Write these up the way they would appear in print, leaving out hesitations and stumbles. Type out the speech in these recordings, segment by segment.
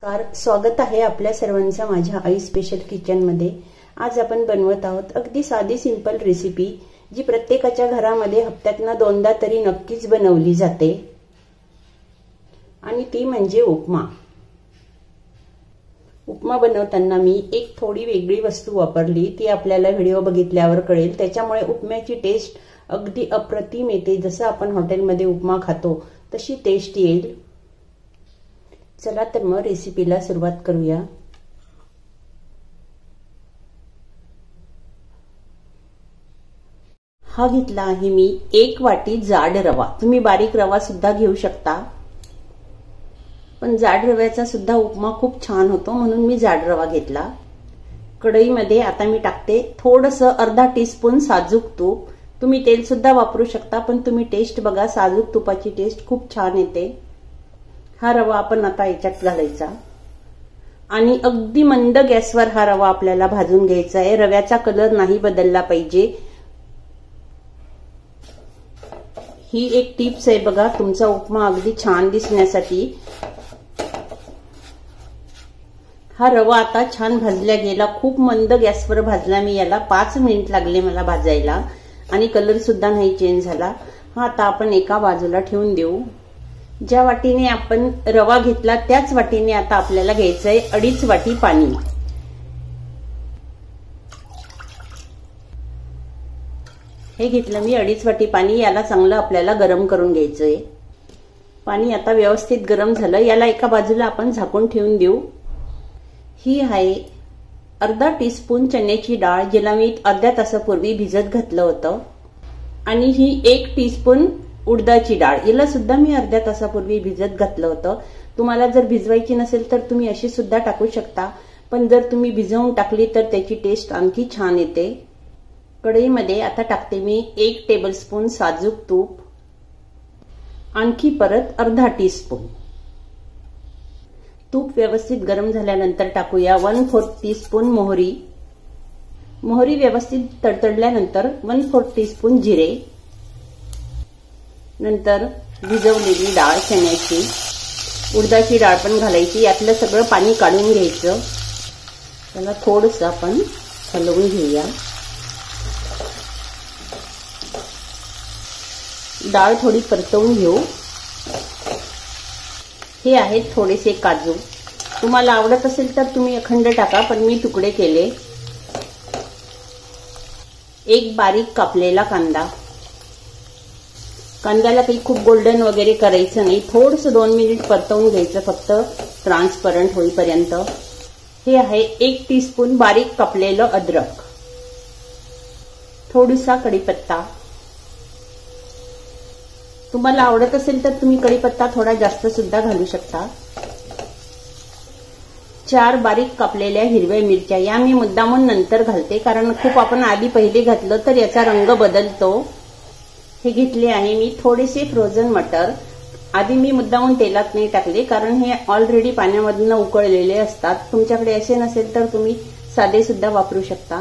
स्वागत आहे आपल्या सर्वांचं माझ्या आई स्पेशल किचन मध्ये। आज आपण बनवत आहोत अगदी साधी सिंपल रेसिपी जी प्रत्येकाच्या घरामध्ये हप्त्यातून दोनदा तरी नक्कीच बनवली जाते आणि ती म्हणजे उपमा। उपमा बनवताना मी एक थोडी वेगळी वस्तू वापरली, ती आपल्याला व्हिडिओ बघितल्यावर कळेल। त्याच्यामुळे उपम्याची टेस्ट अगदी अप्रतिम येते, जसं आपण हॉटेलमध्ये उपमा खातो तशी टेस्ट येईल। चला तर मग रेसिपीला सुरुवात करूया। हा घेतला आहे मी 1 वाटी जाड रवा। तुम्ही बारीक रवा सुद्धा घेऊ शकता, पण जाड रव्याचा सुद्धा उपमा खूप छान होतो, म्हणून मी जाड रवा घेतला। कढईमध्ये आता मी टाकते थोडंसं अर्धा टीस्पून साजूक तूप। तुम्ही तेल सुद्धा वापरू शकता, पण तुम्ही टेस्ट बघा, साजूक तुपाची टेस्ट खूप छान येते। हा रवा आपण आता याच्यात घालायचा आणि अगदी मंद गॅसवर हा रवा आपल्याला भाजून घ्यायचा आहे। रव्याचा कलर नाही बदलला पाहिजे। ही एक टिप्स आहे बघा, तुमचा उपमा अगदी छान दिसण्यासाठी। हा रवा आता छान भाजला गेला, खूप मंद गॅसवर भाजला मी याला। 5 मिनिट लागले मला भाजायला आणि कलर सुद्धा नाही चेंज झाला। हा आता आपण एका बाजूला ठेवून देऊ। ज्या वाटीने आपण रवा घेतला त्याच वाटीने आता आपल्याला घ्यायचं आहे 2.5 वाटी पाणी। हे घेतलं मी 2.5 वाटी पाणी। याला चांगलं आपल्याला गरम करून घ्यायचंय। पाणी आता व्यवस्थित गरम झालं, याला एका बाजूला आपण झाकून ठेवून देऊ। ही आहे अर्धा टीस्पून चण्याची डाळ, जिला मी अर्ध्या तासापूर्वी भिजत घातलं होतं, आणि ही 1 टीस्पून उडदाची डाळ, याला सुद्धा मी अर्ध्या तासापूर्वी भिजत घातलं होतं। तुम्हाला जर भिजवायची नसेल तर तुम्ही अशी सुद्धा टाकू शकता, पण जर तुम्ही भिजवून टाकली तर त्याची टेस्ट आणखी छान येते। कढईमध्ये आता टाकते मी 1 टेबलस्पून साजूक तूप, आणखी परत अर्धा टीस्पून। तूप व्यवस्थित गरम झाल्यानंतर टाकूया 1/4 टीस्पून मोहरी। मोहरी व्यवस्थित तडतडल्यानंतर 1/4 टीस्पून जिरे, नंतर भिजवलेली डाळ चण्याची, उडदाची डाळ पण घालायची। यातलं सगळं पाणी काढून घ्यायचं। त्याला थोडंसं आपण हलवून घेऊया। डाळ थोडी परतवून घेऊ। हे आहेत थोडेसे काजू, तुम्हाला आवडत असेल तर तुम्ही अखंड टाका, पण मी तुकडे केले। एक बारीक कापलेला कांदा। कांद्याला काही खूप गोल्डन वगैरे करायचं नाही, थोडंसं 2 मिनिट परतवून घ्यायचं, फक्त ट्रान्सपरंट होईपर्यंत। हे आहे 1 टीस्पून बारीक कापलेलं अद्रक, थोडासा कढीपत्ता। तुम्हाला आवडत असेल तर तुम्ही कढीपत्ता थोडा जास्त सुद्धा घालू शकता। 4 बारीक कापलेल्या हिरव्या मिरच्या, या मी मुद्दामून नंतर घालते, कारण खूप आपण आधी पहिले घातलं तर याचा रंग बदलतो। हे घेतले आहे मी थोडेसे फ्रोझन मटर। आधी मी मुद्दामून तेलात नाही टाकले, कारण हे ऑलरेडी पाण्यामधून उकळलेले असतात। तुमच्याकडे असे नसेल तर तुम्ही साधे सुद्धा वापरू शकता।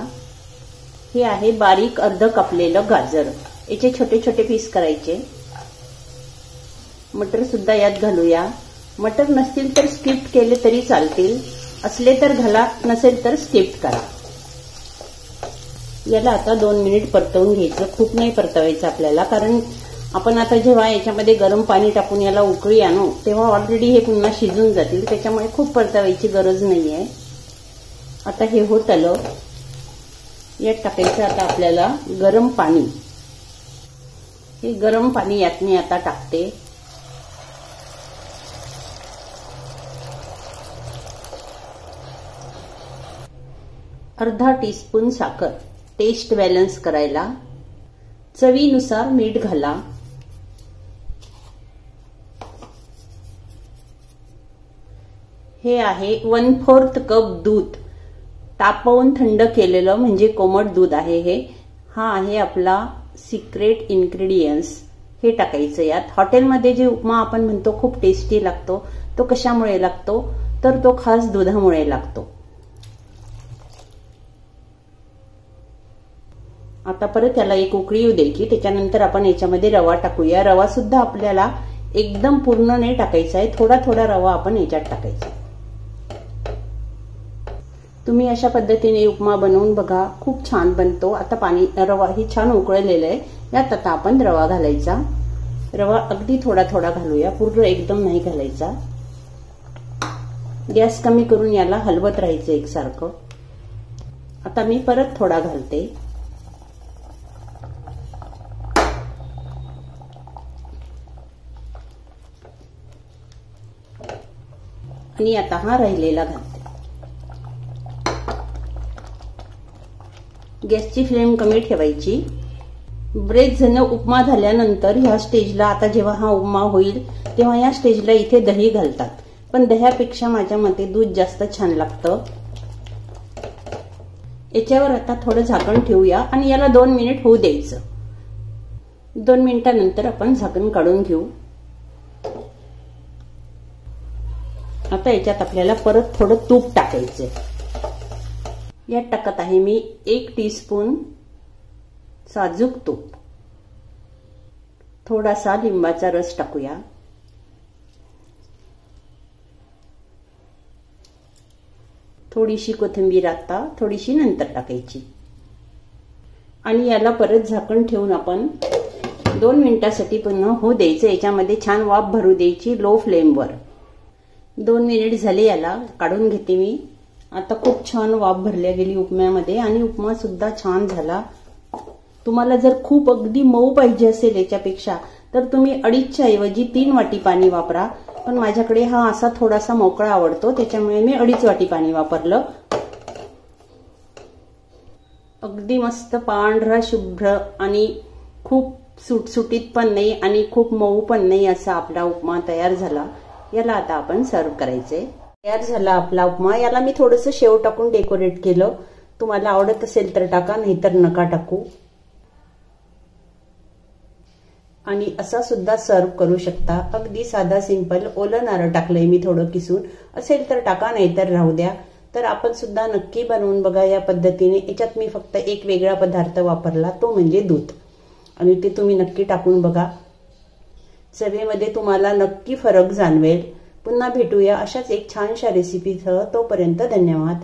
हे आहे बारीक अर्ध कापलेलं गाजर, याचे छोटे छोटे पीस करायचे। मटर सुद्धा यात घालूया। मटर नसतील तर स्किप केले तरी चालतील, असले तर घाला, नसेल तर स्किप करा। याला आता 2 मिनिट परतवून घ्यायचं, खूप नाही परतवायचं आपल्याला, कारण आपण आता जेव्हा याच्यामध्ये गरम पाणी टाकून याला उकळी आणू तेव्हा ऑलरेडी हे पुन्हा शिजून जातील, त्याच्यामुळे खूप परतवायची गरज नाहीये। आता हे होत आलं, यात टाकायचं आता आपल्याला गरम पाणी। हे गरम पाणी यात मी आता टाकते। अर्धा टीस्पून साखर, टेस्ट बॅलन्स करायला। चवीनुसार मीठ घाला। हे आहे 1/4 कप दूध, तापवून थंड केलेलं, म्हणजे कोमट दूध आहे हे। हा आहे आपला सिक्रेट इन्ग्रेडियंट्स, हे टाकायचं यात। हॉटेलमध्ये जे उपमा आपण म्हणतो खूप टेस्टी लागतो, तो कशामुळे लागतो तर तो खास दुधामुळे लागतो। आता परत याला एक उकळी येऊ द्यायची, त्याच्यानंतर आपण याच्यामध्ये रवा टाकूया। रवा सुद्धा आपल्याला एकदम पूर्ण नाही टाकायचा आहे, थोडा थोडा रवा आपण याच्यात टाकायचा। तुम्ही अशा पद्धतीने उपमा बनवून बघा, खूप छान बनतो। आता रवा ही छान उकळलेला आहे, यात आता आपण रवा घालायचा। रवा अगदी थोडा थोडा घालूया, पूर्ण एकदम नाही घालायचा। गॅस कमी करून याला हलवत राहायचं एकसारखं। आता मी परत थोडा घालते। आणि आता हा राहिलेला घालते। गॅसची फ्लेम कमी ठेवायची। बरेच जण उपमा झाल्यानंतर ह्या स्टेजला, आता जेव्हा हा उपमा होईल तेव्हा या स्टेजला इथे दही घालतात, पण दह्यापेक्षा माझ्या मते दूध जास्त छान लागतं। याच्यावर आता थोडं झाकण ठेवूया आणि याला 2 मिनिट होऊ द्यायचं। 2 मिनिटांनंतर आपण झाकण काढून घेऊ। आता याच्यात आपल्याला परत थोडं तूप टाकायचं। यात टाकत आहे मी 1 टीस्पून साजूक तूप। थोडासा लिंबाचा रस टाकूया। थोडीशी कोथिंबीर आता, थोडीशी नंतर टाकायची आणि याला परत झाकण ठेवून आपण 2 मिनिटांसाठी पुन्हा होऊ द्यायचं। याच्यामध्ये छान वाफ भरू द्यायची लो फ्लेमवर। 2 मिनिट झाले, याला काढून घेते मी। आता खूप छान वाफ भरल्या गेली उपम्यामध्ये आणि उपमा सुद्धा छान झाला। तुम्हाला जर खूप अगदी मऊ पाहिजे असेल याच्यापेक्षा, तर तुम्ही 2.5च्या ऐवजी 3 वाटी पाणी वापरा, पण माझ्याकडे हा असा थोडासा मोकळा आवडतो, त्याच्यामुळे मी 2.5 वाटी पाणी वापरलं। अगदी मस्त पांढरा शुभ्र आणि खूप सुटसुटीत पण नाही आणि खूप मऊ पण नाही असा आपला उपमा तयार झाला। याला आता आपण सर्व करायचे। तयार झाला आपला उपमा। याला मी थोडंसं शेव टाकून डेकोरेट केलं। तुम्हाला आवडत असेल तर टाका, नाहीतर नका टाकू। आणि असा सुद्धा सर्व करू शकता। अगदी साधा सिंपल। ओलं नारळ टाकलंय मी थोडं किसून, असेल तर टाका, नाहीतर राहू द्या। तर आपण सुद्धा नक्की बनवून बघा या पद्धतीने। याच्यात मी फक्त एक वेगळा पदार्थ वापरला, तो म्हणजे दूध, आणि ते तुम्ही नक्की टाकून बघा। चवीमध्ये तुम्हाला नक्की फरक जाणवेल। पुन्हा भेटूया अशाच एक छानशा रेसिपीसह। तोपर्यंत धन्यवाद।